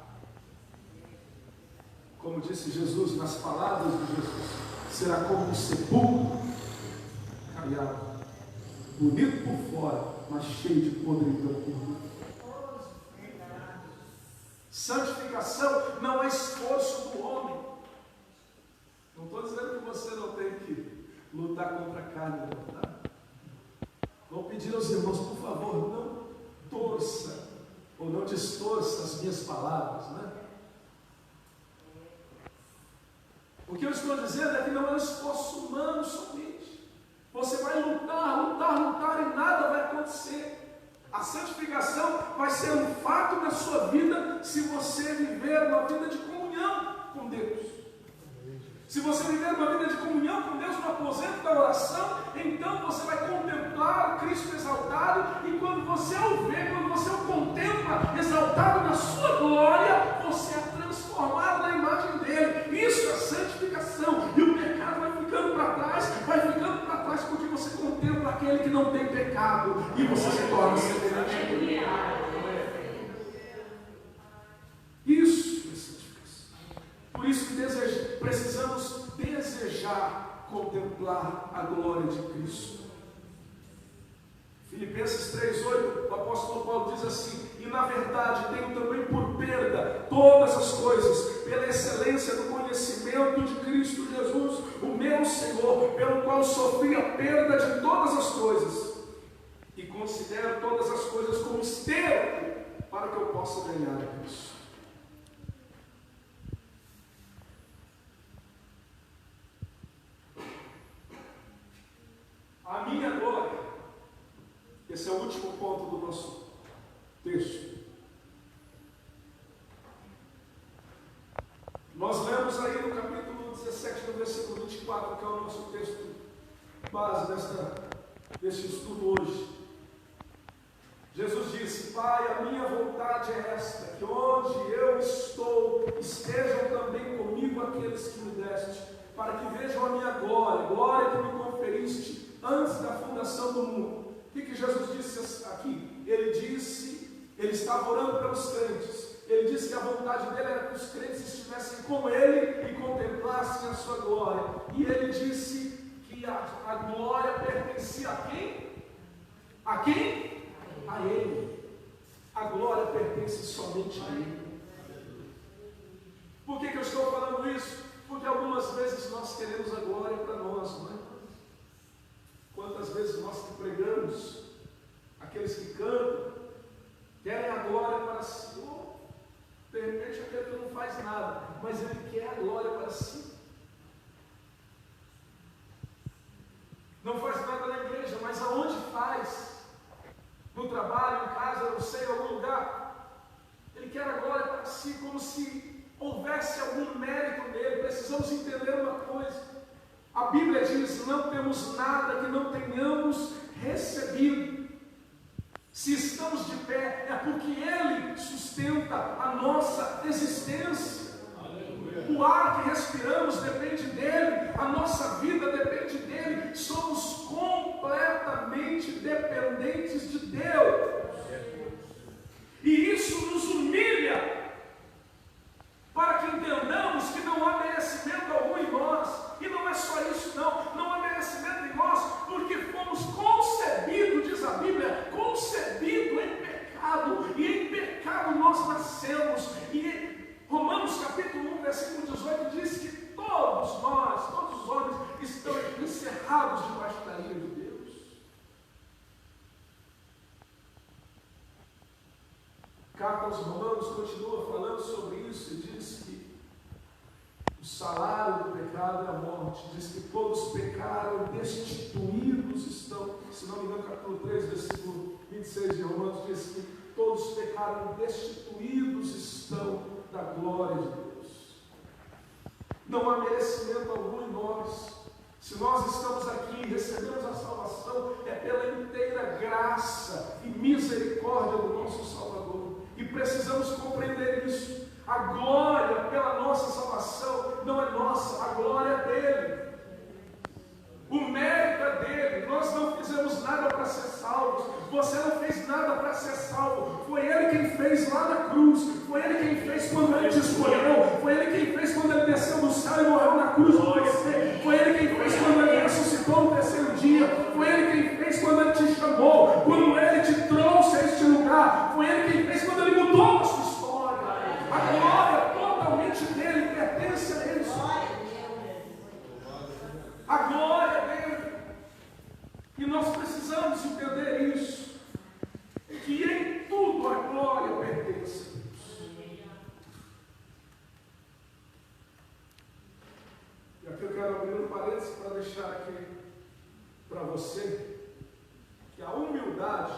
Como disse Jesus nas palavras de Jesus, será como um sepulcro caiado, bonito por fora, mas cheio de podridão por dentro. Santificação não é esforço do homem. Não estou dizendo que você não tem que lutar contra a carne, não, tá? Vou pedir aos irmãos, por favor, não torça ou não distorça as minhas palavras, né? O que eu estou dizendo é que não é um esforço humano somente. Você vai lutar e nada vai acontecer. A santificação vai ser um fato na sua vida se você viver uma vida de comunhão com Deus. Se você viver uma vida de comunhão com Deus no aposento da oração, então você vai contemplar o Cristo exaltado, e quando você o vê, quando você o contempla exaltado na sua glória, você é transformado na imagem dele. Isso é santificação. E o pecado vai ficando para trás porque você contempla aquele que não tem pecado, e você se torna semelhante a ele. Isso é santificação. Por isso que precisamos desejar contemplar a glória de Cristo. Filipenses 3,8, o apóstolo Paulo diz assim: e na verdade tenho também por perda todas as coisas, pela excelência do conhecimento de Cristo Jesus, o meu Senhor, pelo qual sofri a perda de todas as coisas, e considero todas as coisas como esterco, para que eu possa ganhar a Cristo. A minha glória, esse é o último ponto do nosso texto. Nós lemos aí no capítulo 17, no versículo 24, que é o nosso texto base deste estudo hoje. Jesus disse: Pai, a minha vontade é esta, que onde eu estou, estejam também comigo aqueles que me deste, para que vejam a minha glória, glória que me conferiste antes da fundação do mundo. O que Jesus disse aqui? Ele estava orando pelos crentes. Ele disse que a vontade dele era que os crentes estivessem com ele e contemplassem a sua glória. E ele disse que a glória pertencia a quem? A quem? A ele. A glória pertence somente a ele. Por que eu estou falando isso? Porque algumas vezes nós queremos a glória para nós, não é? Quantas vezes nós que pregamos, aqueles que cantam, querem a glória para si. De repente aquele que não faz nada, mas ele quer a glória para si. Não faz nada na igreja, mas aonde faz? No trabalho, em casa, não sei, em algum lugar. Ele quer a glória para si, como se houvesse algum mérito nele. Precisamos entender uma coisa. A Bíblia diz: não temos nada que não tenhamos recebido. Se estamos de pé, é porque Ele sustenta a nossa existência. Aleluia. O ar que respiramos depende dEle, a nossa vida depende dEle. Somos completamente dependentes de Deus. E isso nos humilha, para que entendamos que não há merecimento algum em nós. E não é só isso, não há merecimento em nós, porque fomos concebidos, diz a Bíblia, concebidos em pecado, e em pecado nós nascemos. E Romanos capítulo 1, versículo 18 diz que todos nós, todos os homens, estão encerrados debaixo da ira de Deus. A carta aos Romanos continua falando sobre isso e diz que o salário do pecado é a morte. Diz que todos pecaram, destituídos estão. Se não me engano, capítulo 3, versículo 26 de Romanos diz que todos pecaram, destituídos estão da glória de Deus. Não há merecimento algum em nós. Se nós estamos aqui e recebemos a salvação, é pela inteira graça e misericórdia do nosso Salvador. E precisamos compreender isso. A glória pela nossa salvação não é nossa, a glória é dele. O mérito é dele. Nós não fizemos nada para ser salvos. Você não fez nada para ser salvo. Foi ele quem fez lá na cruz, foi Ele quem fez quando Ele te escolheu, foi Ele quem fez quando Ele desceu do céu e morreu na cruz por você, foi Ele quem fez quando Ele ressuscitou no terceiro dia, foi Ele quem fez quando Ele te chamou, quando Ele te trouxe a este lugar, foi Ele quem fez quando Ele mudou a sua história. A glória totalmente dele pertence a Ele. A glória dele. E nós precisamos entender isso, que em tudo a glória pertence a Deus. E aqui eu quero abrir um parênteses para deixar aqui para você que a humildade,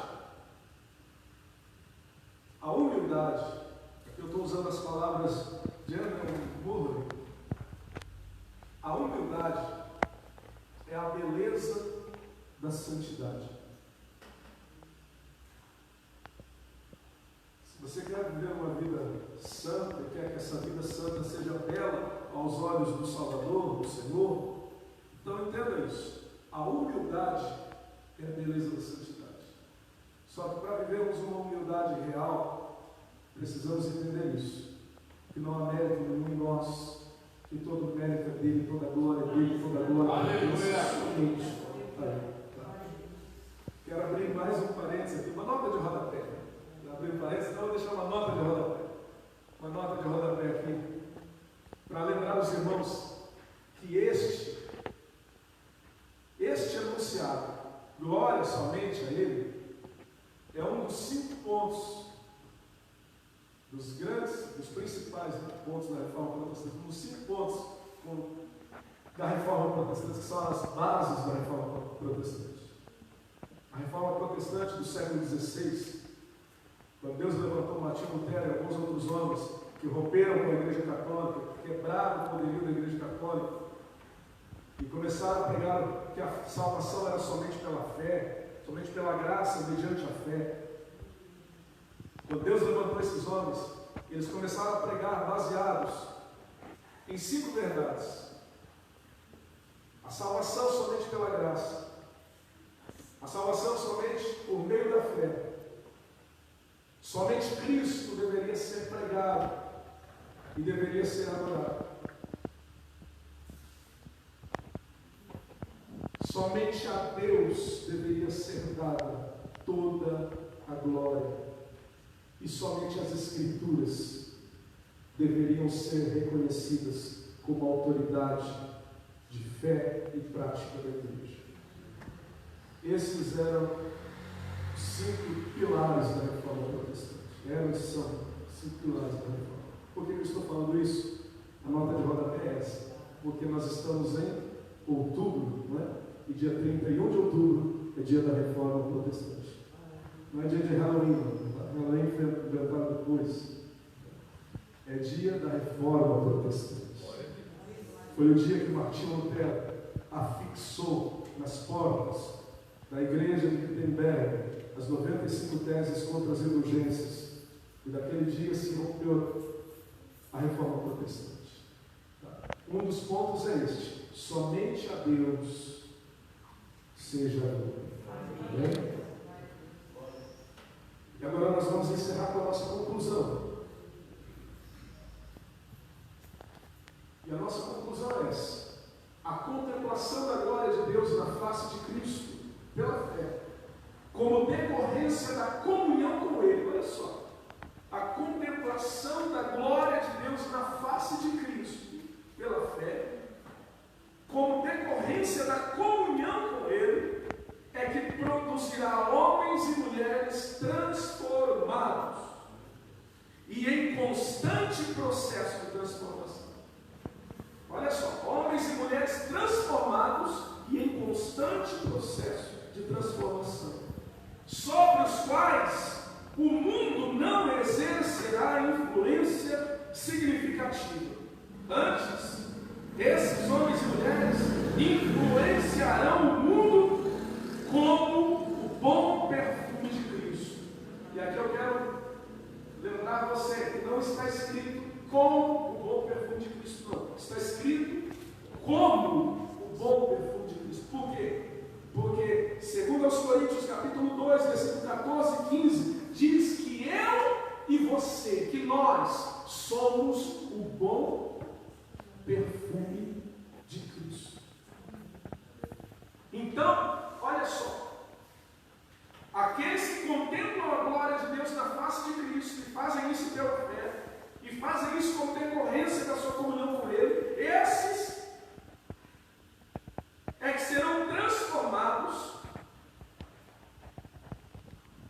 aqui eu estou usando as palavras de Andrew Murray, a humildade é a beleza da santidade. Se você quer viver uma vida santa, quer que essa vida santa seja bela aos olhos do Salvador, do Senhor, então entenda isso. A humildade é a beleza da santidade. Só que para vivermos uma humildade real, precisamos entender isso. Que não há mérito nenhum em nós, que todo mérito é dele, toda glória é dele, toda glória é dele. Quero abrir mais um parênteses aqui, uma nota de rodapé. Abrir um parênteses, então eu vou deixar uma nota de rodapé. Uma nota de rodapé aqui, para lembrar os irmãos que este enunciado, glória somente a Ele, é um dos 5 pontos, dos grandes, dos principais pontos da Reforma Protestante, um dos 5 pontos da Reforma Protestante, que são as bases da Reforma Protestante. A Reforma Protestante do século XVI, quando Deus levantou Martinho Lutero e alguns outros homens que romperam com a Igreja Católica, quebraram o poderio da Igreja Católica e começaram a pregar que a salvação era somente pela fé, somente pela graça, mediante a fé. Quando Deus levantou esses homens, eles começaram a pregar baseados em 5 verdades. A salvação somente pela graça. A salvação somente por meio da fé. Somente Cristo deveria ser pregado e deveria ser adorado. Somente a Deus deveria ser dada toda a glória. E somente as Escrituras deveriam ser reconhecidas como autoridade de fé e prática da Igreja. Esses eram os 5 pilares da Reforma Protestante. Eram e são 5 pilares da Reforma. Por que eu estou falando isso? A nota de rodapé é essa. Porque nós estamos em outubro, não é? E dia 31 de outubro é dia da Reforma Protestante. Não é dia de Halloween, não. Halloween foi inventado depois. É dia da Reforma Protestante. Foi o dia que Martinho Lutero afixou nas portas da igreja de Wittenberg as 95 teses contra as indulgências. E daquele dia se rompeu a Reforma Protestante. Um dos pontos é este: somente a Deus seja a glória. Amém? E agora nós vamos encerrar com a nossa conclusão. E a nossa conclusão é essa: a contemplação da glória de Deus na face de Cristo, pela fé, como decorrência da comunhão com Ele. Olha só, a contemplação da glória de Deus na face de Cristo, pela fé, como decorrência da comunhão com Ele, é que produzirá homens e mulheres transformados e em constante processo de transformação. Olha só, homens e mulheres transformados e em constante processo de transformação, sobre os quais o mundo não exercerá influência significativa. Antes, esses homens e mulheres influenciarão o mundo como o bom perfume de Cristo. E aqui eu quero lembrar você que não está escrito como o bom perfume de Cristo, não. Está escrito como o bom perfume de Cristo. Por quê? Porque, segundo aos Coríntios, capítulo 2, versículo 14 e 15, diz que eu nós somos o bom perfume de Cristo. Então, olha só, aqueles que contemplam a glória de Deus na face de Cristo e fazem isso pela fé, e fazem isso como decorrência da sua comunhão com Ele, esses é que serão transformados,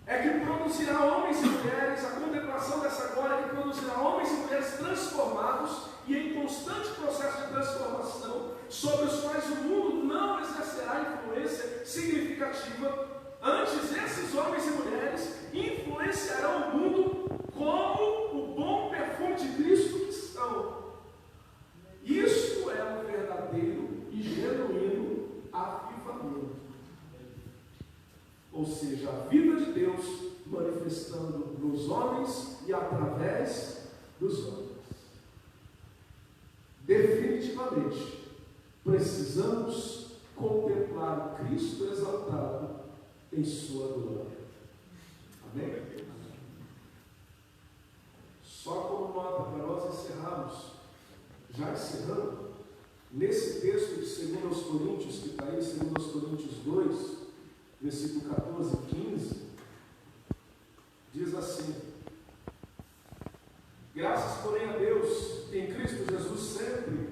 é que produzirá homens e mulheres, a contemplação dessa glória que produzirá homens e mulheres transformados e em constante processo de transformação, sobre os quais o mundo não exercerá influência significativa. Antes, esses homens e mulheres influenciarão o mundo como o bom perfume de Cristo que são. Isso é um verdadeiro e genuíno avivamento. Ou seja, a vida de Deus manifestando nos homens e através dos homens. Definitivamente, precisamos contemplar o Cristo exaltado em sua glória. Amém? Só como nota para nós encerrarmos, já encerrando, nesse texto de 2 Coríntios, que está aí, 2 Coríntios 2, versículo 14 e 15, diz assim: graças, porém, a Deus, que em Cristo Jesus sempre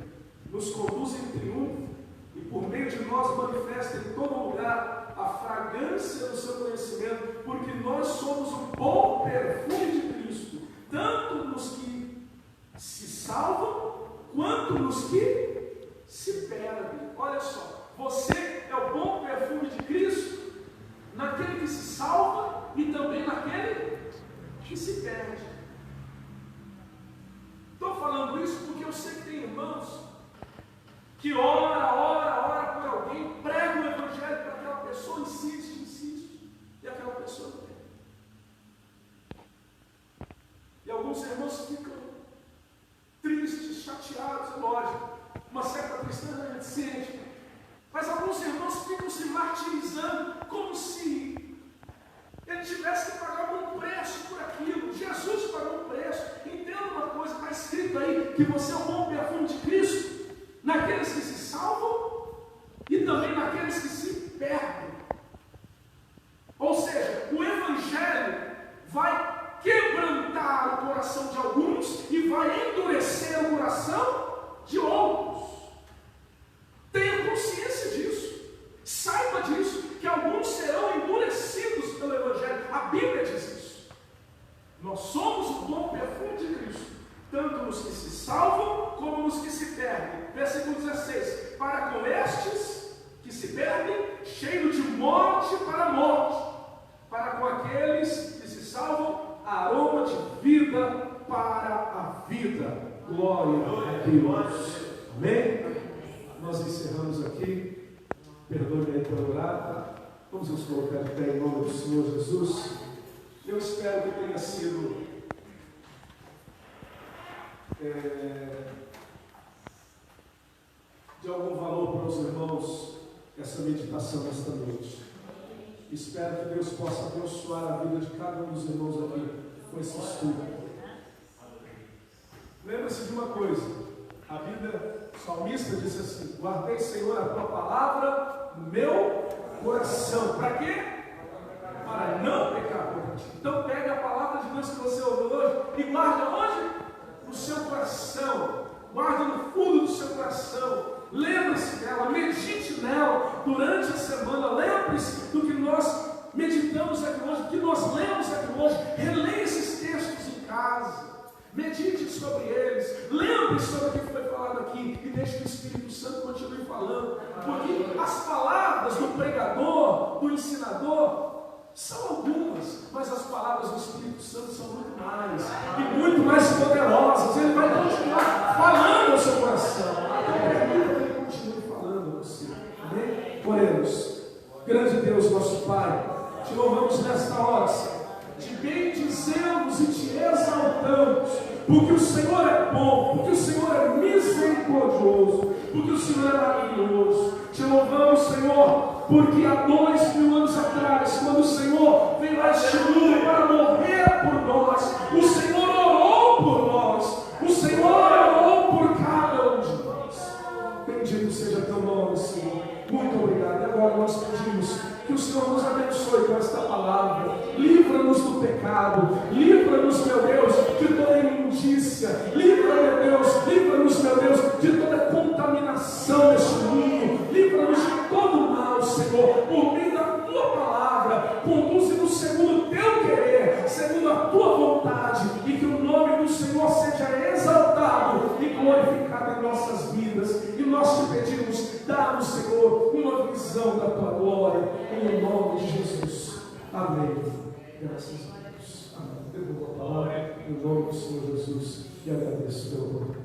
nos conduz em triunfo e por meio de nós manifesta em todo lugar a fragrância do seu conhecimento, porque nós somos o bom perfume de Cristo, tanto nos que se salvam, quanto nos que se perdem. Olha só, você é o bom perfume de Cristo naquele que se salva e também naquele que se perde. Estou falando isso porque eu sei que tem irmãos que ora por alguém, prega o evangelho para aquela pessoa, insiste, e aquela pessoa não tem. E alguns irmãos ficam tristes, chateados, é lógico, uma certa tristeza a gente sente, mas alguns irmãos ficam se martirizando como se ele tivesse que pagar algum preço por aquilo. Jesus pagou um preço. Entenda uma coisa, está escrito aí que você é o bom perfume de Cristo naqueles que se salvam e também naqueles que se perdem. Ou seja, o Evangelho vai quebrantar o coração de alguns e vai endurecer o coração de outros. Tenha consciência disso. Saiba disso, que alguns serão endurecidos pelo Evangelho. A Bíblia diz isso. Nós somos o bom perfume de Cristo, tanto nos que se salvam, como nos que se perdem. Versículo 16: para com estes que se perdem, cheiro de morte para a morte, para com aqueles que se salvam, aroma de vida para a vida. Glória a Deus. Amém? Nós encerramos aqui. Perdoe-me aí por orar. Vamos nos colocar de pé em nome do Senhor Jesus. Eu espero que tenha sido de algum valor para os irmãos essa meditação nesta noite. Espero que Deus possa abençoar a vida de cada um dos irmãos aqui com esse estudo. Lembre-se de uma coisa: a Bíblia, o salmista disse assim: guardei, Senhor, a tua palavra no meu coração. Para quê? Para não pecar contra ti. Então pegue a palavra de Deus que você ouviu hoje e guarde onde? No seu coração. Guarde no fundo do seu coração. Lembre-se dela, medite nela durante a semana. Lembre-se do que nós meditamos aqui hoje, do que nós lemos aqui hoje. Releia esses textos em casa. Medite sobre eles. Lembre-se sobre o que foi falado aqui e deixe que o Espírito Santo continue falando. Porque as palavras do pregador, do ensinador, são algumas, mas as palavras do Espírito Santo são muito mais e muito mais poderosas. Ele vai continuar falando ao seu coração. Permita que ele continue falando a você. Amém? Oremos. Grande Deus, nosso Pai, te louvamos nesta hora, Senhor. Te bendizemos e te exaltamos, porque o Senhor é bom, porque o Senhor é misericordioso, porque o Senhor é maravilhoso. Te louvamos, Senhor, porque há 2000 anos atrás, quando o Senhor veio a este mundo para morrer por nós, o Senhor orou pecado. Livra-nos, meu Deus, de toda imundícia. Livra-nos, meu Deus, de toda contaminação deste mundo. Livra-nos de todo mal, Senhor, por meio da tua palavra. Conduze-nos segundo o teu querer, segundo a tua vontade, e que o nome do Senhor seja exaltado e glorificado em nossas vidas. E nós te pedimos, dá-nos, Senhor, uma visão da tua glória, em nome de Jesus. Amém. Graças a Deus. Amém. Eu vou a palavra em nome do Senhor Jesus e agradeço pelo